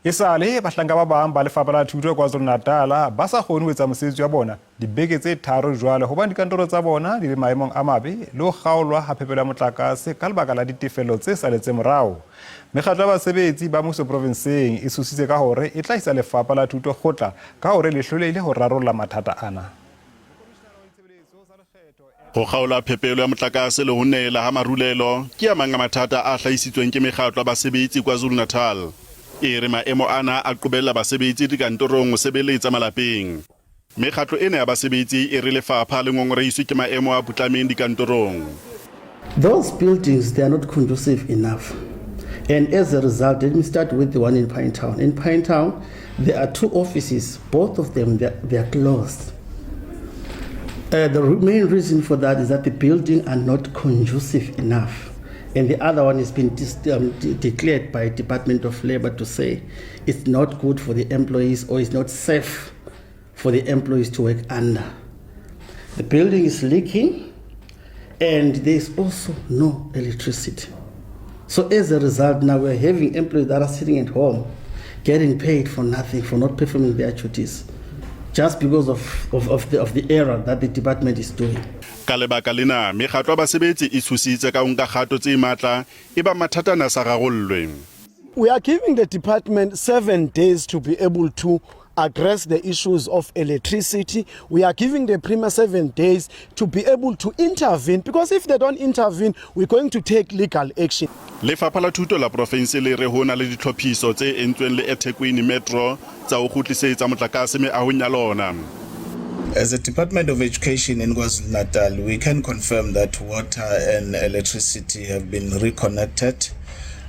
Esale bahlanka ba bang ba lefapha la Thuto Kwa-Zulu-Natal ba sa kgone ho etsa mosebetsi wa bona dibeke tse tharo jwale hobane dikantoro tsa bona di le maemong a mabe le ho kgaollwa ha phepelo ya motlakase ka lebaka la ditefello tse salletseng morao. Mekgatlo ya basebetsi ba mmuso profenseng e tshositse ka hore e tla isa lefapha la Thuto kgotla ka hore le hlolehile ho rarolla mathata ana. Ho kgaola phepelo ya motlakase le ho nela ha marulelo ke a mang a mathata a hlahisitsweng ke mekgatlo ya basebetsi Kwa-Zulu-Natal. E re maemo ana a qobella basebetsi dikantorong ho sebeletsa malapeng. Mekgatlo ena ya basebetsi e re lefapha le ngongorehiswe ke maemo a putlameng dikantorong. Those buildings, they are not conducive enough. And as a result, let me start with the one in Pinetown. In Pinetown, there are two offices. Both of them, they are closed. The main reason for that is that the buildings are not conducive enough. And the other one has been declared by Department of Labor to say it's not good for the employees or it's not safe for the employees to work under. The building is leaking and there's also no electricity. So as a result, now we're having employees that are sitting at home getting paid for nothing, for not performing their duties, just because of the error that the department is doing. Ka lebaka lena mekgatlo ya basebetsi e tshositse ka nka kgato tse matla e ba mathata na sa rarollwe. We are giving the department 7 days to be able to address the issues of electricity. We are giving the Prima 7 days to be able to intervene, because if they don't intervene, we're going to take legal action. Lefapha la Thuto la profense le re hona le ditlhophiso tse entsweng le eThekwini Metro tsa ho kgutlisetsa motlakase meahong ya lona. As a Department of Education in KwaZulu-Natal, we can confirm that water and electricity have been reconnected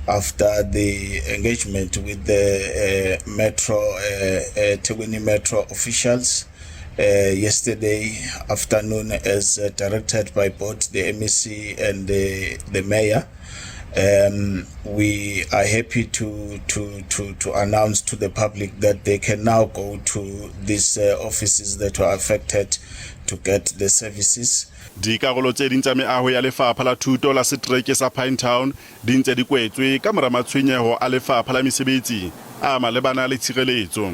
after the engagement with the Thekwini Metro officials yesterday afternoon, as directed by both the MEC and the mayor. We are happy to announce to the public that they can now go to these offices that were affected to get the services. Dikarolo tse ding tsa meaho ya lefapha la Thuto la setereke sa Pinetown di ntse di kwetswe ka mora matshwenyeho a lefapha la mesebetsi a malebana le tshireletso.